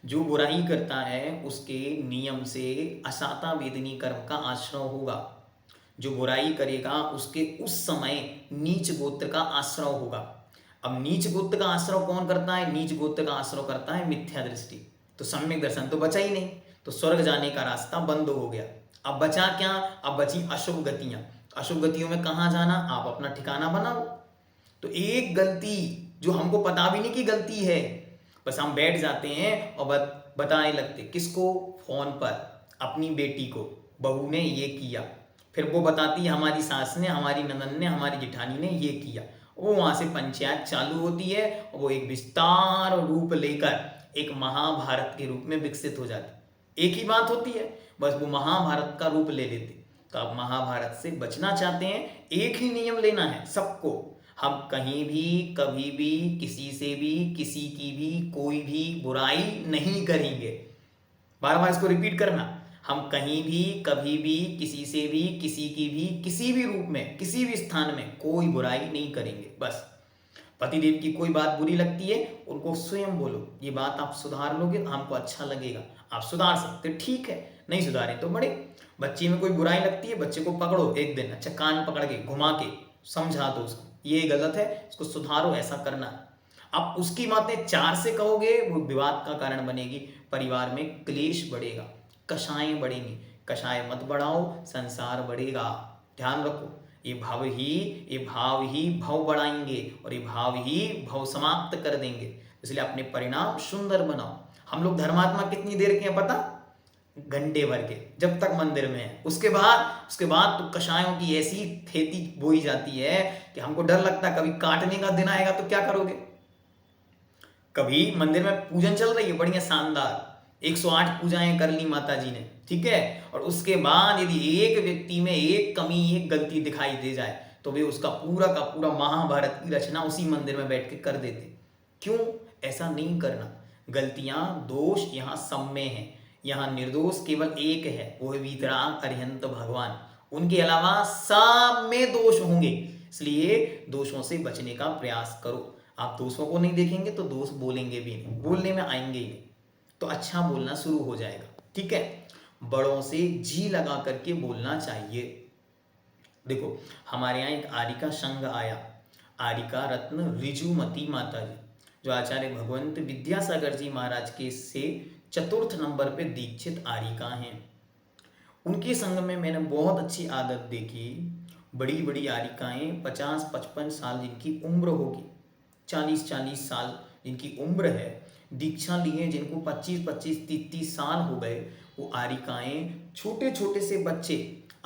जो बुराई करता है उसके नियम से असाता वेदनी कर्म का आश्रय होगा। जो बुराई करेगा उसके उस समय नीच गोत्र का आश्रय होगा। अब नीच गोत्र का आश्रय कौन करता है, नीच गोत्र का आश्रय करता है मिथ्या दृष्टि, तो सम्यक दर्शन तो बचा ही नहीं, तो स्वर्ग जाने का रास्ता बंद हो गया। अब बचा क्या, अब बची अशुभ गतियां। अशुभ गतियों में कहां जाना, आप अपना ठिकाना बनाओ। तो एक गलती जो हमको पता भी नहीं कि गलती है, बस हम बैठ जाते हैं और बताने लगते, किसको, फोन पर अपनी बेटी को, बहू ने ये किया, फिर वो बताती है हमारी सास ने, हमारी ननद ने, हमारी जेठानी ने ये किया। वो वहां से पंचायत चालू होती है और वो एक विस्तार रूप लेकर एक महाभारत के रूप में विकसित हो जाती। एक ही बात होती है, बस वो महाभारत का रूप ले लेते। तो आप महाभारत से बचना चाहते हैं, एक ही नियम लेना है सबको, हम कहीं भी कभी भी किसी से भी किसी की भी कोई भी बुराई नहीं करेंगे। बार बार इसको रिपीट करना, हम कहीं भी कभी भी किसी से भी किसी की भी किसी भी रूप में किसी भी स्थान में कोई बुराई नहीं करेंगे। बस पतिदेव की कोई बात बुरी लगती है, उनको स्वयं बोलो ये बात आप सुधार लोगे तो हमको अच्छा लगेगा। आप सुधार सकते ठीक है, नहीं सुधारे तो बड़े। बच्चे में कोई बुराई लगती है, बच्चे को पकड़ो एक दिन, अच्छा कान पकड़ के घुमा के समझा दो उसको, ये गलत है, इसको सुधारो, ऐसा करना। आप उसकी बातें चार से कहोगे वो विवाद का कारण बनेगी, परिवार में क्लेश बढ़ेगा, कषायें बढ़ेंगी। कषाय मत बढ़ाओ, संसार बढ़ेगा। ध्यान रखो, ये भाव ही भव बढ़ाएंगे और ये भाव ही भव समाप्त कर देंगे। इसलिए अपने परिणाम सुंदर बनाओ। हम लोग धर्मात्मा कितनी देर के हैं पता? घंटे भर के, जब तक मंदिर में है। उसके बाद तो कषायों की ऐसी खेती बोई जाती है कि हमको डर लगता है कभी काटने का दिन आएगा तो क्या करोगे। कभी मंदिर में पूजन चल रही है बढ़िया शानदार, 108 पूजाएं कर ली माता जी ने, ठीक है, और उसके बाद यदि एक व्यक्ति में एक कमी एक गलती दिखाई दे जाए तो वे उसका पूरा का पूरा महाभारत की रचना उसी मंदिर में बैठ के कर देते। क्यों? ऐसा नहीं करना। गलतियां दोष यहाँ सब में है, यहाँ निर्दोष केवल एक है, वो है वीतराग अरिहंत भगवान। उनके अलावा सब में दोष होंगे, इसलिए दोषों से बचने का प्रयास करो। आप दोषों को नहीं देखेंगे तो दोष बोलेंगे भी नहीं, बोलने में आएंगे ही नहीं, तो अच्छा बोलना शुरू हो जाएगा। ठीक है, बड़ों से जी लगा करके बोलना चाहिए। देखो हमारे यहाँ एक आरिका संघ आया, आरिका रत्न ऋजुमती माता जी, जो आचार्य भगवंत विद्यासागर जी महाराज के से चतुर्थ नंबर पे दीक्षित आरिका हैं। उनके संग में मैंने बहुत अच्छी आदत देखी। बड़ी बड़ी आरिकाएं 50-55 साल जिनकी उम्र होगी, 40-40 साल जिनकी उम्र है, दीक्षा लिए जिनको 25-25-30 साल हो गए, वो आरिकाएं छोटे छोटे से बच्चे,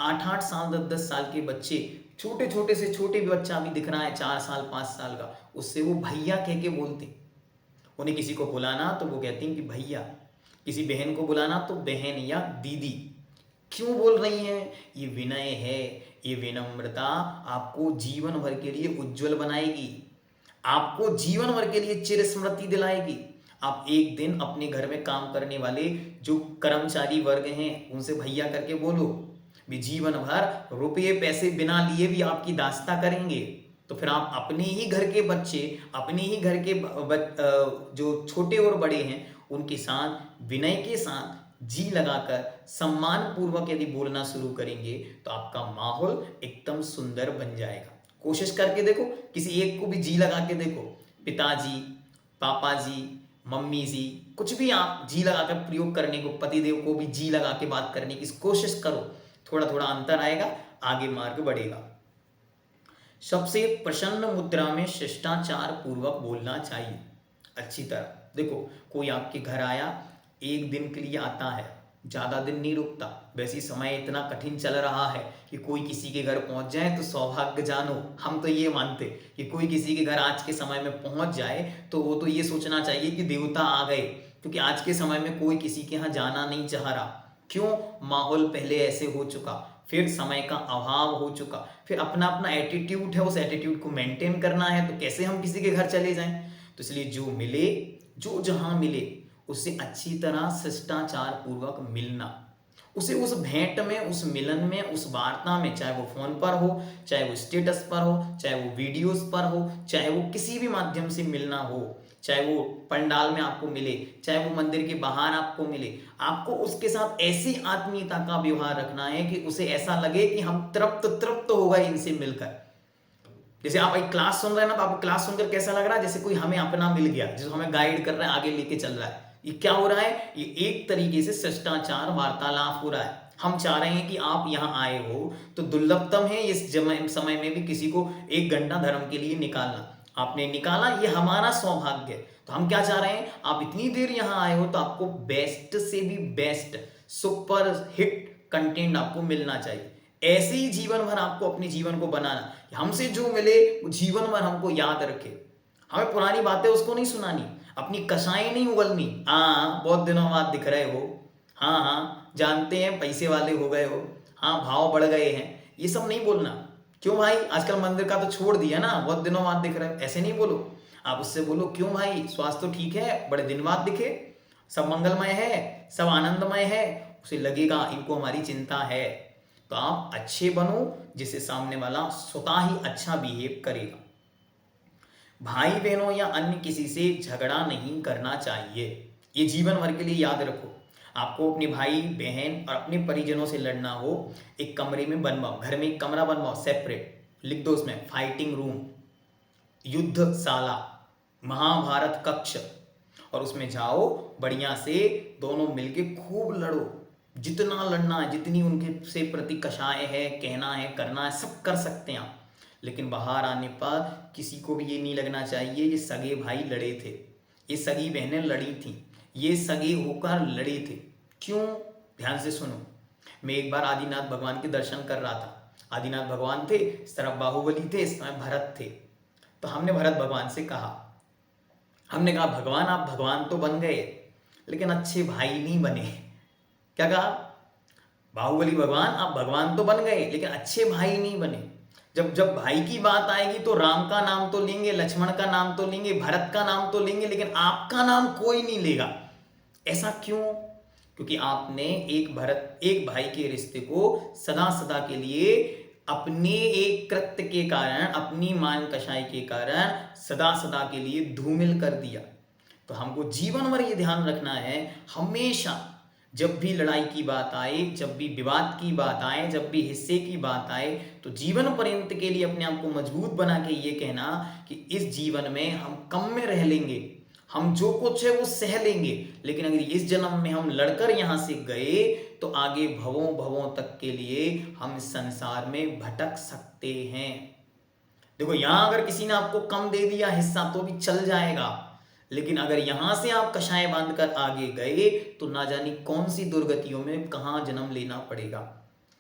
8-8 साल 10-10 साल के बच्चे, छोटे छोटे से छोटे भी बच्चा भी दिख रहा है 4 साल 5 साल का, उससे वो भैया कह के बोलते। उन्हें किसी को बुलाना तो वो कहती हैं कि भैया, किसी बहन को बुलाना तो बहन या दीदी। क्यों बोल रही हैं? ये विनय है, ये विनम्रता आपको जीवन भर के लिए उज्जवल बनाएगी, आपको जीवन भर के लिए चिर स्मृति दिलाएगी। आप एक दिन अपने घर में काम करने वाले जो कर्मचारी वर्ग हैं उनसे भैया करके बोलो, भी जीवन भर रुपये पैसे बिना लिए भी आपकी दास्ता करेंगे। तो फिर आप अपने ही घर के बच्चे, अपने ही घर के जो छोटे और बड़े हैं उनके साथ विनय के साथ जी लगाकर सम्मान पूर्वक यदि बोलना शुरू करेंगे तो आपका माहौल एकदम सुंदर बन जाएगा। कोशिश करके देखो, किसी एक को भी जी लगा के देखो, पिताजी, पापा जी, मम्मी जी, कुछ भी आप जी लगाकर प्रयोग करने को, पतिदेव को भी जी लगा के बात करने की कोशिश करो, थोड़ा थोड़ा अंतर आएगा, आगे मार्ग बढ़ेगा। सबसे प्रसन्न मुद्रा में शिष्टाचार पूर्वक बोलना चाहिए अच्छी तरह। देखो कोई आपके घर आया, एक दिन के लिए आता है, ज़्यादा दिन नहीं रुकता, वैसे समय इतना कठिन चल रहा है कि कोई किसी के घर पहुंच जाए तो सौभाग्य जानो। हम तो ये मानते कि कोई किसी के घर आज के समय में पहुंच जाए तो वो तो ये सोचना चाहिए कि देवता आ गए, क्योंकि आज के समय में कोई किसी के यहाँ जाना नहीं चाह रहा। क्यों? माहौल पहले ऐसे हो चुका, फिर समय का अभाव हो चुका, फिर अपना अपना एटीट्यूड है, उस एटीट्यूड को मेंटेन करना है, तो कैसे हम किसी के घर चले जाएं। तो इसलिए जो मिले, जो जहां मिले, उससे अच्छी तरह शिष्टाचार पूर्वक मिलना, उसे उस भेंट में, उस मिलन में, उस वार्ता में, चाहे वो फोन पर हो, चाहे वो स्टेटस पर हो, चाहे वो वीडियोस पर हो, चाहे वो किसी भी माध्यम से मिलना हो, चाहे वो पंडाल में आपको मिले, चाहे वो मंदिर के बाहर आपको मिले, आपको उसके साथ ऐसी आत्मीयता का व्यवहार रखना है कि उसे ऐसा लगे कि हम तृप्त हो गए इनसे मिलकर। जैसे आप एक क्लास सुन रहे हैं ना, तो आपको क्लास सुनकर कैसा लग रहा है? जैसे कोई हमें अपना मिल गया, जिसको हमें गाइड कर रहा है, आगे लेके चल रहा है। ये क्या हो रहा है? ये एक तरीके से शिष्टाचार वार्तालाप हो रहा है। हम चाह रहे हैं कि आप यहाँ आए हो तो दुर्लभतम है इस समय में भी किसी को 1 घंटा धर्म के लिए निकालना। आपने निकाला, ये हमारा सौभाग्य है। तो हम क्या चाह रहे हैं? आप इतनी देर यहाँ आए हो तो आपको बेस्ट से भी बेस्ट सुपर हिट कंटेंट आपको मिलना चाहिए। ऐसे ही जीवन भर आपको अपने जीवन को बनाना, हमसे जो मिले वो जीवन भर हमको याद रखे। हमें पुरानी बातें उसको नहीं सुनानी, अपनी कसाई नहीं उगलनी। हाँ बहुत दिनों बाद दिख रहे हो, हाँ हाँ जानते हैं पैसे वाले हो गए हो, हाँ भाव बढ़ गए हैं, ये सब नहीं बोलना। क्यों भाई आजकल मंदिर का तो छोड़ दिया ना, बहुत दिनों बाद दिख रहे हो, ऐसे नहीं बोलो। आप उससे बोलो क्यों भाई स्वास्थ्य तो ठीक है, बड़े दिन बाद दिखे, सब मंगलमय है, सब आनंदमय है, उसे लगेगा इनको हमारी चिंता है। तो आप अच्छे बनो जिससे सामने वाला स्वतः ही अच्छा बिहेव करेगा। भाई बहनों या अन्य किसी से झगड़ा नहीं करना चाहिए, ये जीवन भर के लिए याद रखो। आपको अपने भाई बहन और अपने परिजनों से लड़ना हो, एक कमरे में बनवाओ, घर में एक कमरा बनवाओ सेपरेट, लिख दो उसमें फाइटिंग रूम, युद्धशाला, महाभारत कक्ष, और उसमें जाओ बढ़िया से दोनों मिलके खूब लड़ो। जितना लड़ना है, जितनी उनके से प्रति कषाय है, कहना है, करना है, सब कर सकते हैं आप। लेकिन बाहर आने पर किसी को भी ये नहीं लगना चाहिए ये सगे भाई लड़े थे, ये सगी बहनें लड़ी थी, ये सगे होकर लड़े थे। क्यों? ध्यान से सुनो। मैं एक बार आदिनाथ भगवान के दर्शन कर रहा था। आदिनाथ भगवान थे, इस तरफ बाहुबली थे, इस समय भरत थे। तो हमने भरत भगवान से कहा, हमने कहा भगवान आप भगवान तो बन गए लेकिन अच्छे भाई नहीं बने। क्या कहा? बाहुबली भगवान आप भगवान तो बन गए लेकिन अच्छे भाई नहीं बने। जब जब भाई की बात आएगी तो राम का नाम तो लेंगे, लक्ष्मण का नाम तो लेंगे, भरत का नाम तो लेंगे, लेकिन आपका नाम कोई नहीं लेगा। ऐसा क्यों? क्योंकि आपने एक भाई के रिश्ते को सदा सदा के लिए अपने एक कृत्य के कारण, अपनी मान कषाई के कारण सदा सदा के लिए धूमिल कर दिया। तो हमको जीवन भर ये ध्यान रखना है, हमेशा जब भी लड़ाई की बात आए, जब भी विवाद की बात आए, जब भी हिस्से की बात आए, तो जीवन पर्यंत के लिए अपने आप को मजबूत बना के ये कहना कि इस जीवन में हम कम में रह लेंगे, हम जो कुछ है वो सह लेंगे, लेकिन अगर इस जन्म में हम लड़कर यहां से गए तो आगे भवों भवों तक के लिए हम संसार में भटक सकते हैं। देखो, यहां अगर किसी ने आपको कम दे दिया हिस्सा तो भी चल जाएगा, लेकिन अगर यहां से आप कषाय बांधकर आगे गए तो ना जाने कौन सी दुर्गतियों में कहां जन्म लेना पड़ेगा।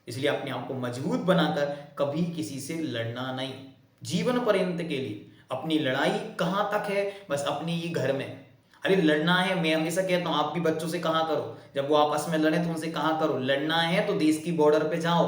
इसलिए अपने आप को मजबूत बनाकर कभी किसी से लड़ना नहीं, जीवन पर्यंत के लिए। अपनी लड़ाई कहां तक है? बस अपने ही घर में। अरे लड़ना है, मैं हमेशा कहता हूं, आप भी बच्चों से कहा करो, जब वो आपस में लड़े तो उनसे कहा करो, लड़ना है तो देश की बॉर्डर पे जाओ,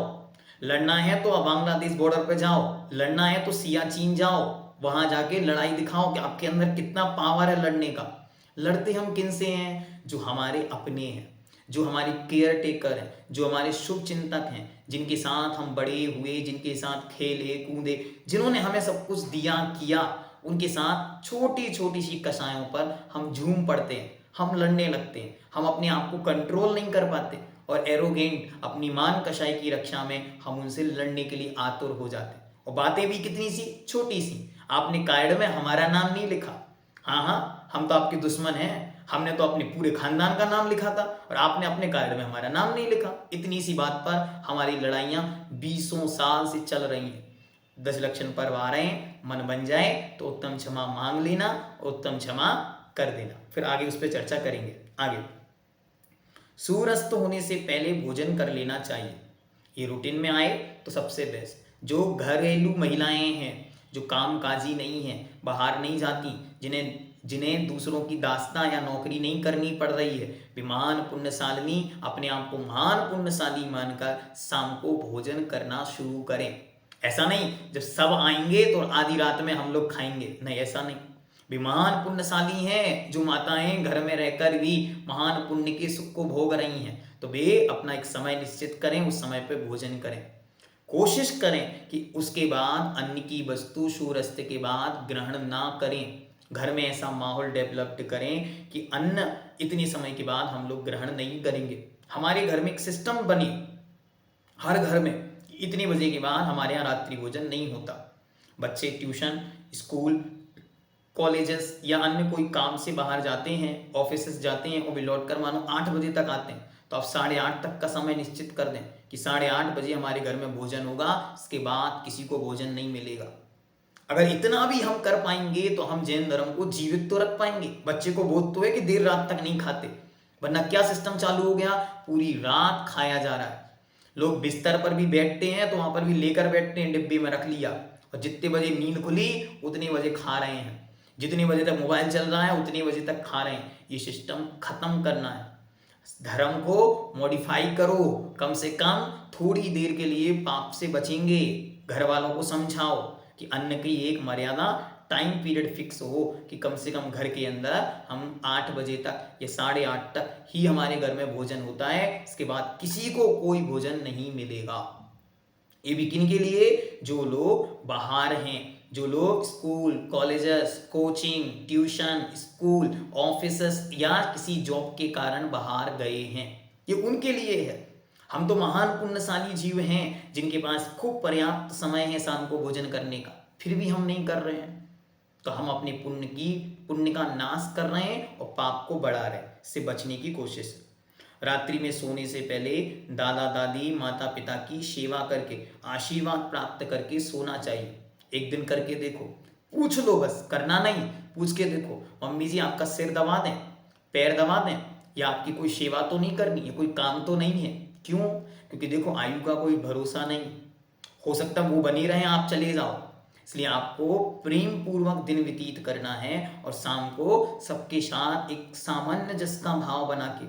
लड़ना है तो बांग्लादेश बॉर्डर पे जाओ, लड़ना है तो सियाचिन जाओ, वहां जाके लड़ाई दिखाओ कि आपके अंदर कितना पावर है लड़ने का। लड़ते हम किन से हैं? जो हमारे अपने हैं, जो हमारे केयर टेकर हैं, जो हमारे शुभ चिंतक हैं, जिनके साथ हम बड़े हुए, जिनके साथ खेले कूदे, जिन्होंने हमें सब कुछ दिया किया, उनके साथ छोटी छोटी सी कसायों पर हम झूम पड़ते हैं, हम लड़ने लगते हैं, हम अपने आप को कंट्रोल नहीं कर पाते और एरोगेंट अपनी मान कसाई की रक्षा में हम उनसे लड़ने के लिए आतुर हो जाते हैं। और बातें भी कितनी सी छोटी सी। आपने कार्ड में हमारा नाम नहीं लिखा, हाँ, हम तो आपके दुश्मन हैं, हमने तो अपने पूरे खानदान का नाम लिखा था और आपने अपने कार्ड में हमारा नाम नहीं लिखा। इतनी सी बात पर हमारी लड़ाइयां 20 साल से चल रही हैं। 10 लक्षण पर्व आ रहे हैं, मन बन जाए तो उत्तम क्षमा मांग लेना, उत्तम क्षमा कर देना। फिर आगे उस पर चर्चा करेंगे। आगे, सूर्यास्त होने से पहले भोजन कर लेना चाहिए। ये रूटीन में आए तो सबसे बेस्ट। जो घरेलू महिलाएं हैं, जो कामकाजी नहीं हैं, बाहर नहीं जाती, जिन्हें दूसरों की दास्तां या नौकरी नहीं करनी पड़ रही है, वे महान पुण्यशालिनी, अपने आप को महान पुण्यशाली मानकर शाम को भोजन करना शुरू करें। ऐसा नहीं जब सब आएंगे तो आधी रात में हम लोग खाएंगे, नहीं, ऐसा नहीं। वे महान पुण्यशाली हैं, जो माताएं घर में रहकर भी महान पुण्य के सुख को भोग रही हैं, तो वे अपना एक समय निश्चित करें, उस समय पे भोजन करें। कोशिश करें कि उसके बाद अन्न की वस्तु सूर्यास्त के बाद ग्रहण ना करें। घर में ऐसा माहौल डेवलप्ड करें कि अन्न इतने समय के बाद हम लोग ग्रहण नहीं करेंगे। हमारे घर में एक सिस्टम बने, हर घर में इतने बजे के बाद हमारे यहाँ रात्रि भोजन नहीं होता। बच्चे ट्यूशन, स्कूल, कॉलेजेस या अन्य कोई काम से बाहर जाते हैं, ऑफिस जाते हैं और वे लौट कर मानो 8 बजे तक आते हैं, तो आप 8:30 तक का समय निश्चित कर दें कि 8:30 बजे हमारे घर में भोजन होगा, इसके बाद किसी को भोजन नहीं मिलेगा। अगर इतना भी हम कर पाएंगे तो हम जैन धर्म को जीवित तो रख पाएंगे। बच्चे को बोध तो है कि देर रात तक नहीं खाते, वरना क्या सिस्टम चालू हो गया, पूरी रात खाया जा रहा है। लोग बिस्तर पर भी बैठते हैं तो वहां पर भी लेकर बैठते हैं, डिब्बे में रख लिया, और जितने बजे नींद खुली उतने बजे खा रहे हैं, जितने बजे तक मोबाइल चल रहा है उतने बजे तक खा रहे हैं। ये सिस्टम खत्म करना है। धर्म को मॉडिफाई करो, कम से कम थोड़ी देर के लिए पाप से बचेंगे, घर वालों को समझाओ, कि अन्न की एक मर्यादा टाइम पीरियड फिक्स हो कि कम से कम घर के अंदर हम 8 बजे तक या 8:30 तक ही हमारे घर में भोजन होता है, इसके बाद किसी को कोई भोजन नहीं मिलेगा। ये भी किन के लिए? जो लोग बाहर हैं, जो लोग school, colleges, coaching, tuition, school, offices या किसी जॉब के कारण बाहर गए हैं, ये उनके लिए है। हम तो महान पुण्यशाली जीव हैं जिनके पास खूब पर्याप्त समय है शाम को भोजन करने का, फिर भी हम नहीं कर रहे हैं। तो हम अपने पुण्य का नाश कर रहे हैं और पाप को बढ़ा रहे हैं। इससे बचने की कोशिश। रात्रि में सोने से पहले दादा दादी माता पिता की सेवा करके आशीर्वाद प्राप्त करके सोना चाहिए। एक दिन करके देखो, पूछ लो, बस करना नहीं, पूछ के देखो, मम्मी जी आपका सिर दबा दें, पैर दबा दें, या आपकी कोई सेवा तो नहीं करनी है, कोई काम तो नहीं है। क्यों? क्योंकि देखो आयु का कोई भरोसा नहीं, हो सकता वो बनी रहे आप चले जाओ। इसलिए आपको प्रेम पूर्वक दिन व्यतीत करना है और शाम को सबके साथ एक सामंजस्य का भाव बना के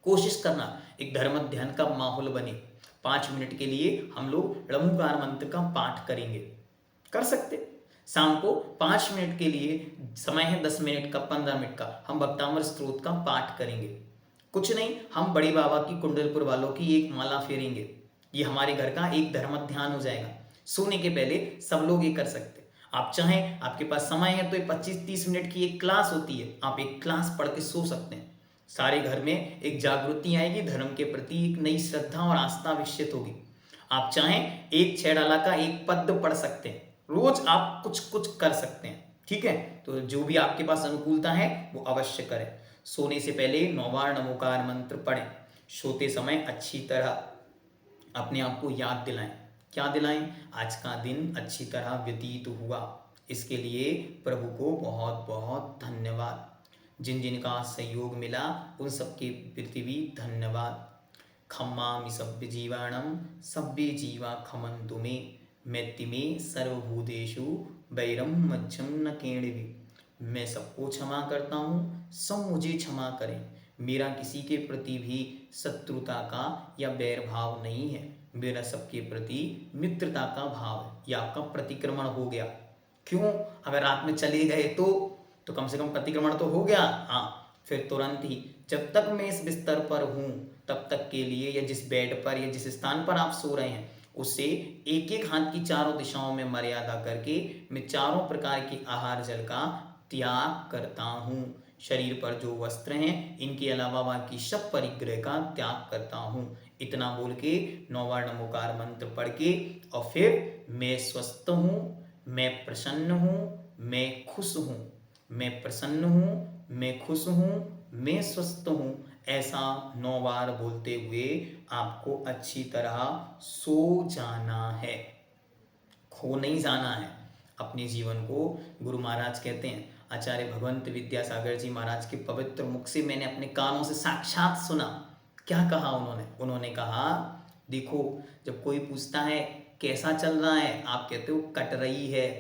कोशिश करना एक धर्म ध्यान का माहौल बने। 5 मिनट के लिए हम लोग णमुकार मंत्र का पाठ करेंगे, कर सकते। शाम को 5 मिनट के लिए समय है, 10 मिनट का, 15 मिनट का हम भक्तामृत स्तोत्र का पाठ करेंगे। कुछ नहीं, हम बड़ी बाबा की कुंडलपुर वालों की एक माला फेरेंगे। ये हमारे घर का एक धर्म ध्यान हो जाएगा। सोने के पहले सब लोग ये कर सकते। आप चाहें, आपके पास समय है तो 25-30 मिनट की एक क्लास होती है, आप एक क्लास पढ़ के सो सकते हैं। सारे घर में एक जागृति आएगी, धर्म के प्रति एक नई श्रद्धा और आस्था विकसित होगी। आप चाहें एक 6 डाला का एक पद पढ़ सकते हैं, रोज आप कुछ कुछ कर सकते हैं। ठीक है, तो जो भी आपके पास अनुकूलता है वो अवश्य करें। सोने से पहले 9 बार नमोकार मंत्र पढ़ें। सोते समय अच्छी तरह अपने आप को याद दिलाएं। क्या दिलाएं? आज का दिन अच्छी तरह व्यतीत हुआ, इसके लिए प्रभु को बहुत बहुत धन्यवाद। जिन जिन का सहयोग मिला उन सबके प्रति भी धन्यवाद। खम्मामि सभ्य जीवाणम सभ्य जीवा खमन्तु मे मैत्ति में सर्वभूतेषु वैरम मज्जम न केणिभि। मैं सबको क्षमा करता हूँ, सब मुझे क्षमा करें। मेरा किसी के प्रति भी शत्रुता का या बैर भाव नहीं है, मेरा सबके प्रति मित्रता का भाव है। यह आपका प्रतिक्रमण हो गया। क्यों? अगर रात में चले गए तो कम से कम प्रतिक्रमण तो हो गया। हाँ, फिर तुरंत ही जब तक मैं इस बिस्तर पर हूँ तब तक के लिए, या जिस बेड पर या जिस स्थान पर आप सो रहे हैं उससे एक एक हाथ की चारों दिशाओं में मर्यादा करके मैं चारों प्रकार के आहार जल का त्याग करता हूँ। शरीर पर जो वस्त्र हैं इनके अलावा बाकी सब परिग्रह का त्याग करता हूँ। इतना बोल के 9 बार नमोकार मंत्र पढ़ के और फिर मैं स्वस्थ हूँ, मैं प्रसन्न हूँ, मैं खुश हूँ, मैं प्रसन्न हूँ, मैं खुश हूँ, मैं स्वस्थ हूँ, ऐसा 9 बार बोलते हुए आपको अच्छी तरह सो जाना है। खो नहीं जाना है अपने जीवन को। गुरु महाराज कहते हैं, आचार्य भगवंत विद्यासागर जी महाराज के पवित्र मुख से मैंने अपने कानों से साक्षात सुना। क्या कहा उन्होंने कहा, देखो जब कोई पूछता है कैसा चल रहा है, आप कहते हो कट रही है,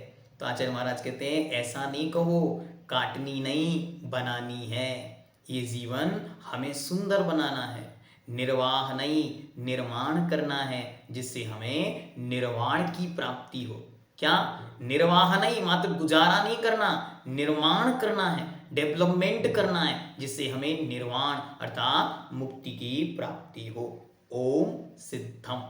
तो आचार्य महाराज कहते हैं ऐसा नहीं कहो, काटनी नहीं बनानी है। ये जीवन हमें सुंदर बनाना है, निर्वाह नहीं निर्माण करना है, जिससे हमें निर्वाण की प्राप्ति हो। क्या? निर्वाह नहीं, मात्र गुजारा नहीं करना, निर्माण करना है, डेवलपमेंट करना है, जिससे हमें निर्वाण अर्थात मुक्ति की प्राप्ति हो। ओम सिद्धम।